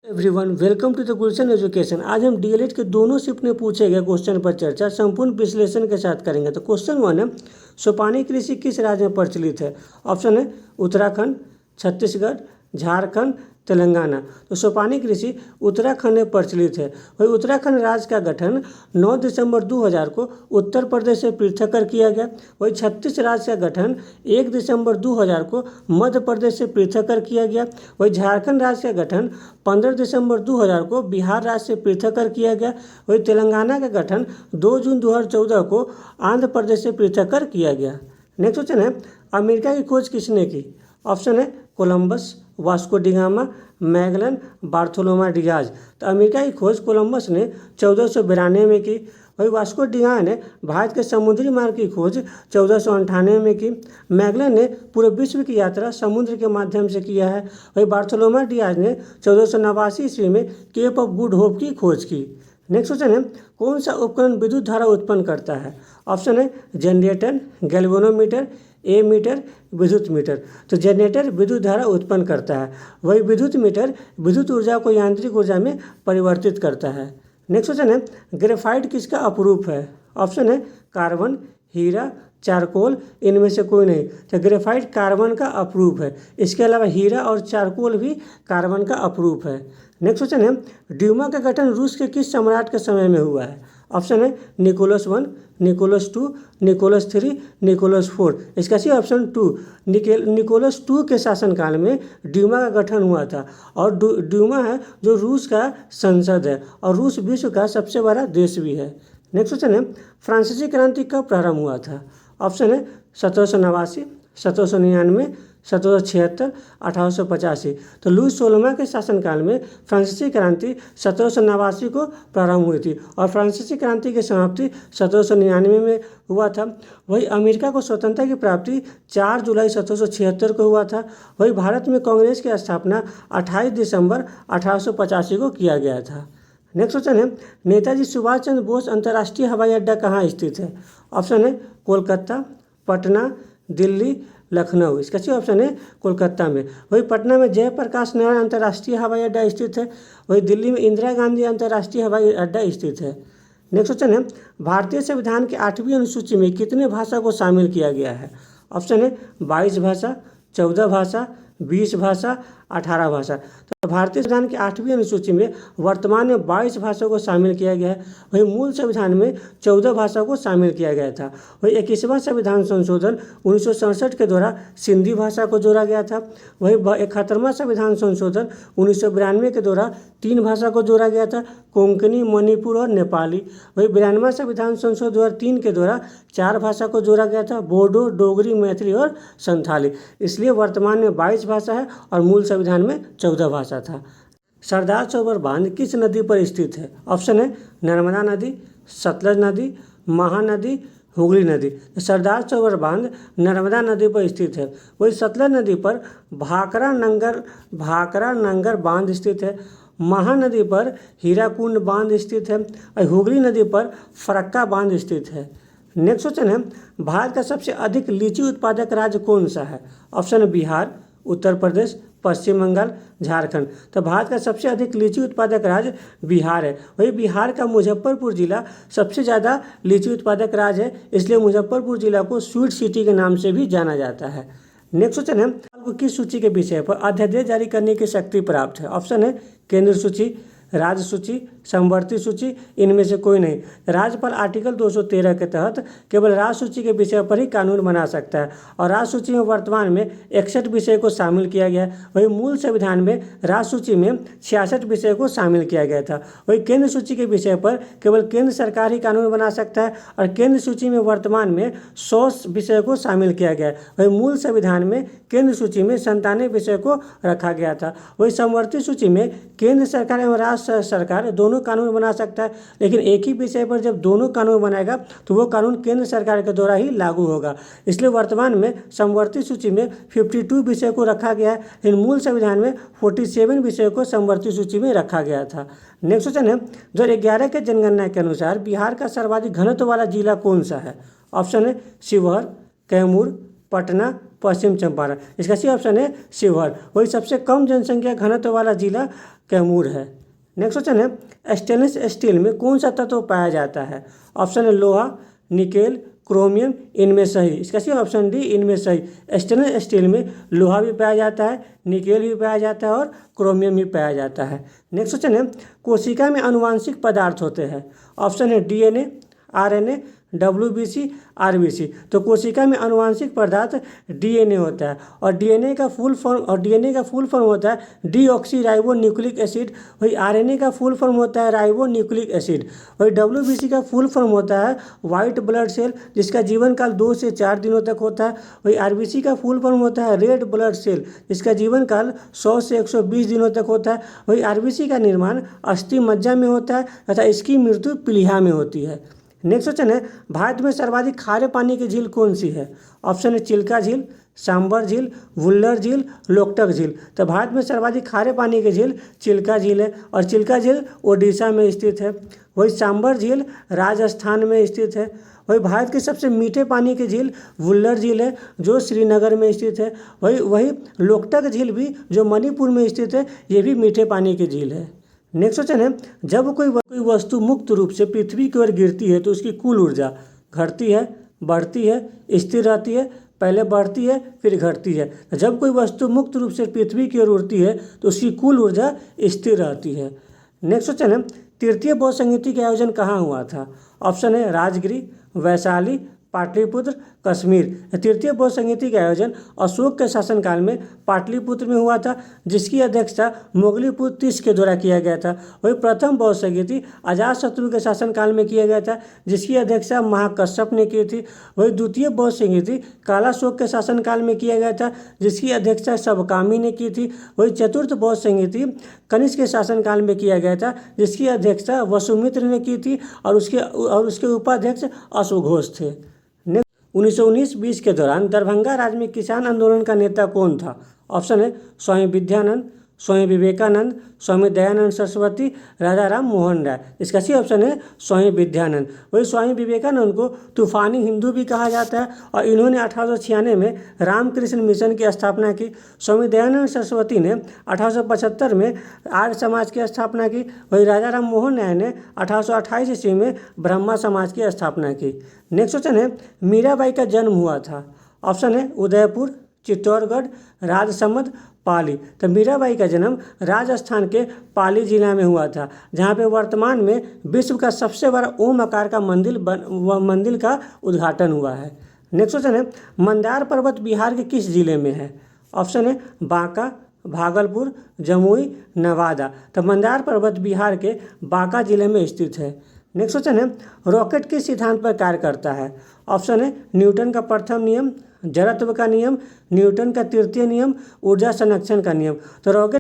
Everyone, welcome to the Gulshan education. आज हम DElEd के दोनों शिफ्ट में पूछे गए क्वेश्चन पर चर्चा संपूर्ण विश्लेषण के साथ करेंगे। तो क्वेश्चन 1 है, सोपानी कृषि किस राज्य में प्रचलित है? ऑप्शन है उत्तराखंड, छत्तीसगढ़, झारखंड, तेलंगाना। तो सोपानी कृषि उत्तराखंड में प्रचलित है। वही उत्तराखंड राज्य का गठन 9 दिसंबर 2000 को उत्तर प्रदेश से पृथक कर किया गया। वही छत्तीस राज्य का गठन 1 दिसंबर 2000 को मध्य प्रदेश से पृथक कर किया गया। वही झारखंड राज्य का गठन 15 दिसंबर 2000 को बिहार राज्य से पृथक कर किया गया। वही तेलंगाना का गठन 2 जून 2014 को आंध्र प्रदेश से पृथक कर किया गया। नेक्स्ट क्वेश्चन है, अमेरिका की खोज किसने की? ऑप्शन है कोलंबस, वास्को डिगामा, मैगलन, बार्थोलोमा डिगाज। तो अमेरिका की खोज कोलंबस ने 1492 में की। वही वास्को डिगामा ने भारत के समुद्री मार्ग की खोज 1498 में की। मैगलन ने पूरे विश्व की यात्रा समुद्र के माध्यम से किया है। वही बार्थोलोमा डिगाज ने 1489 ईस्वी में केप ऑफ गुड होप की खोज की। नेक्स्ट क्वेश्चन है, कौन सा उपकरण विद्युत धारा उत्पन्न करता है? ऑप्शन है जनरेटर, गैल्वेनोमीटर, एमीटर, विद्युत मीटर। तो जनरेटर विद्युत धारा उत्पन्न करता है। वही विद्युत मीटर विद्युत ऊर्जा को यांत्रिक ऊर्जा में परिवर्तित करता है। नेक्स्ट क्वेश्चन है, ग्रेफाइट किसका अपरूप है? ऑप्शन है कार्बन, हीरा, चारकोल, इनमें से कोई नहीं। तो ग्रेफाइट कार्बन का अपरूप है। इसके अलावा हीरा और चारकोल भी कार्बन का अपरूप है। नेक्स्ट क्वेश्चन है, ड्यूमा का गठन रूस के किस सम्राट के समय में हुआ है? ऑप्शन है निकोलस 1, निकोलस 2, निकोलस 3, निकोलस 4। इसका सही ऑप्शन 2। निकोलस 2 के शासनकाल में ड्यूमा का गठन हुआ था। और ड्यूमा है जो रूस का संसद है और रूस विश्व का सबसे बड़ा देश भी है। नेक्स्ट क्वेश्चन है, फ्रांसीसी क्रांति कब प्रारंभ हुआ था? ऑप्शन है 1789, 1799, 1776, 1885। तो लुई 16वां के शासनकाल में फ्रांसीसी क्रांति 1789 को प्रारंभ हुई थी और फ्रांसीसी क्रांति की समाप्ति 1799 में हुआ था। वही अमेरिका को स्वतंत्रता की प्राप्ति 4 जुलाई 1776 को हुआ था। वही भारत में कांग्रेस की स्थापना 28 दिसंबर 1885 को किया गया था। नेक्स्ट क्वेश्चन है, नेताजी सुभाष चंद्र बोस अंतर्राष्ट्रीय हवाई अड्डा कहाँ स्थित है? ऑप्शन है कोलकाता, पटना, दिल्ली, लखनऊ। इसका सही ऑप्शन है कोलकाता में। वही पटना में जयप्रकाश नारायण अंतर्राष्ट्रीय हवाई अड्डा स्थित है। वही दिल्ली में इंदिरा गांधी अंतर्राष्ट्रीय हवाई अड्डा स्थित है। नेक्स्ट क्वेश्चन है, भारतीय संविधान की 8वीं अनुसूची में कितने भाषा को शामिल किया गया है? ऑप्शन है 22 भाषा, 14 भाषा, 20 भाषा, 18 भाषा। तो भारतीय संविधान की 8वीं अनुसूची में वर्तमान में 22 भाषाओं को शामिल किया गया है। वही मूल संविधान में 14 भाषाओं को शामिल किया गया था। वही 21वां संविधान संशोधन 1967 के द्वारा सिंधी भाषा को जोड़ा गया था। वही 71वां संविधान संशोधन 1992 के द्वारा 3 भाषा को जोड़ा गया था, कोंकणी, मणिपुर और नेपाली। वही 92वां संविधान संशोधन 2003 के द्वारा 4 भाषा को जोड़ा गया था, बोडो, डोगरी, मैथिली और संथाली। इसलिए वर्तमान में 22 भाषा है और मूल संविधान में 14 भाषा था। सरदार सरोवर बांध किस नदी पर स्थित है? ऑप्शन है नर्मदा नदी, सतलज नदी, महानदी, हुगली नदी। सरदार सरोवर बांध नर्मदा नदी पर स्थित है। वही सतलज नदी पर भाखड़ा नंगर बांध स्थित है। महानदी पर हीराकुंड बांध स्थित है और हुगली नदी पर फरक्का बांध स्थित है। नेक्स्ट क्वेश्चन है, भारत का सबसे अधिक लीची उत्पादक राज्य कौन सा है? ऑप्शन है बिहार, उत्तर प्रदेश, पश्चिम बंगाल, झारखंड। तो भारत का सबसे अधिक लीची उत्पादक राज्य बिहार है। वही बिहार का मुजफ्फरपुर जिला सबसे ज़्यादा लीची उत्पादक राज्य है, इसलिए मुजफ्फरपुर जिला को स्वीट सिटी के नाम से भी जाना जाता है। नेक्स्ट क्वेश्चन है, आपको किस सूची के विषय पर अध्यादेश जारी करने की शक्ति प्राप्त है? ऑप्शन है केंद्र सूची, राज्य सूची, समवर्ती सूची, इनमें से कोई नहीं। राज्यपाल आर्टिकल 213 के तहत केवल राज्य सूची के विषय पर ही कानून बना सकता है और राज्य सूची में वर्तमान में 61 विषय को शामिल किया गया है। वही मूल संविधान में राज्य सूची में 66 विषय को शामिल किया गया था। वही केंद्र सूची के विषय पर केवल केंद्र सरकार ही कानून बना सकता है और केंद्र सूची में वर्तमान में 100 विषय को शामिल किया गया है। वही मूल संविधान में केंद्र सूची में 97 विषय को रखा गया था। वही समवर्ती सूची में केंद्र सरकार एवं राज्य सरकार दोनों कानून बना सकता है, लेकिन एक ही विषय पर जब दोनों कानून बनाएगा तो वो कानून केंद्र सरकार के द्वारा ही लागू होगा। इसलिए वर्तमान में समवर्ती सूची में 52 विषय को रखा गया है, लेकिन मूल संविधान में 47 विषय को समवर्ती सूची में रखा गया था। नेक्स्ट क्वेश्चन है, 2011 के जनगणना के अनुसार बिहार का सर्वाधिक घनत्व वाला जिला कौन सा है? ऑप्शन है शिवहर, कैमूर, पटना, पश्चिम चंपारण। इसका सही ऑप्शन है शिवहर। वही सबसे कम जनसंख्या घनत्व वाला जिला कैमूर है। नेक्स्ट क्वेश्चन है स्टेनलेस स्टील में कौन सा तत्व पाया जाता है? ऑप्शन है लोहा, निकेल, क्रोमियम, इनमें सही। इसका सही ऑप्शन डी इनमें सही। स्टेनलेस स्टील में लोहा भी पाया जाता है, निकेल भी पाया जाता है और क्रोमियम भी पाया जाता है। नेक्स्ट क्वेश्चन है कोशिका में आनुवांशिक पदार्थ होते हैं। ऑप्शन है डीएनए, आरएनए, डब्ल्यूबीसी, आरबीसी। तो कोशिका में आनुवांशिक पदार्थ डीएनए होता है और डीएनए का फुल फॉर्म होता है डीऑक्सी राइबो न्यूक्लिक एसिड। वही आरएनए का फुल फॉर्म होता है राइबो न्यूक्लिक एसिड। वही डब्ल्यूबीसी का फुल फॉर्म होता है वाइट ब्लड सेल, जिसका जीवन काल 2 से 4 दिनों तक होता है। वही आरबीसी का फुल फॉर्म होता है रेड ब्लड सेल, जिसका जीवन काल 100 से 120 दिनों तक होता है। वही आरबीसी का निर्माण अस्थि मज्जा में होता है तथा इसकी मृत्यु प्लीहा में होती है। नेक्स्ट क्वेश्चन है भारत में सर्वाधिक खारे पानी की झील कौन सी है? ऑप्शन है चिल्का झील, सांबर झील, वुल्लर झील, लोकटक झील। तो भारत में सर्वाधिक खारे पानी की झील चिल्का झील है और चिल्का झील ओडिशा में स्थित है। वही सांबर झील राजस्थान में स्थित है। वही भारत के सबसे मीठे पानी की झील वुल्लर झील है जो श्रीनगर में स्थित है। वही लोकटक झील भी जो मणिपुर में स्थित है, ये भी मीठे पानी की झील है। नेक्स्ट क्वेश्चन है जब कोई वस्तु मुक्त रूप से पृथ्वी की ओर गिरती है तो उसकी कुल ऊर्जा घटती है, बढ़ती है, स्थिर रहती है? पहले बढ़ती है फिर घटती है। जब कोई वस्तु मुक्त रूप से पृथ्वी की ओर उड़ती है तो उसकी कुल ऊर्जा स्थिर रहती है। नेक्स्ट क्वेश्चन है तृतीय बौद्ध संगीति का आयोजन कहाँ हुआ था? ऑप्शन है राजगिरी, वैशाली, पाटलिपुत्र, कश्मीर। तृतीय बौद्ध संगीति का आयोजन अशोक के शासनकाल में पाटलिपुत्र में हुआ था, जिसकी अध्यक्षता मोगलीपुत्र तीस के द्वारा किया गया था। वही प्रथम बौद्ध संगीति अजातशत्रु के शासनकाल में किया गया था, जिसकी अध्यक्षता महाकश्यप ने की थी। वही द्वितीय बौद्ध संगीति कालाशोक के शासनकाल में किया गया था, जिसकी अध्यक्षता सबकामी ने की थी। वही चतुर्थ बौद्ध संगीति कनिष्क के शासनकाल में किया गया था, जिसकी अध्यक्षता वसुमित्र ने की थी और उसके उपाध्यक्ष अश्वघोष थे। 1919-20 के दौरान दरभंगा राज्य में किसान आंदोलन का नेता कौन था? ऑप्शन है स्वामी विद्यानंद, स्वामी विवेकानंद, स्वामी दयानंद सरस्वती, राजा राम मोहन राय। इसका सही ऑप्शन है स्वामी विद्यानंद। वही स्वामी विवेकानंद को तूफानी हिंदू भी कहा जाता है और इन्होंने 1896 में रामकृष्ण मिशन की स्थापना की। स्वामी दयानंद सरस्वती ने 1875 में आर्य समाज की स्थापना की। वही राजा राम मोहन राय ने 1828 ईस्वी में ब्रह्मा समाज की स्थापना की। नेक्स्ट क्वेश्चन है मीराबाई का जन्म हुआ था। ऑप्शन है उदयपुर, चित्तौड़गढ़, राजसमंद, पाली। तो मीराबाई का जन्म राजस्थान के पाली जिला में हुआ था, जहाँ पे वर्तमान में विश्व का सबसे बड़ा ओम आकार का मंदिर का उद्घाटन हुआ है। नेक्स्ट क्वेश्चन है मंदार पर्वत बिहार के किस जिले में है? ऑप्शन है बांका, भागलपुर, जमुई, नवादा। तो मंदार पर्वत बिहार के बांका जिले में स्थित है। नेक्स्ट क्वेश्चन है रॉकेट किस सिद्धांत पर कार्य करता है? ऑप्शन है न्यूटन का प्रथम नियम, जड़त्व का नियम, न्यूटन का तृतीय नियम, ऊर्जा संरक्षण का नियम। तो रॉकेट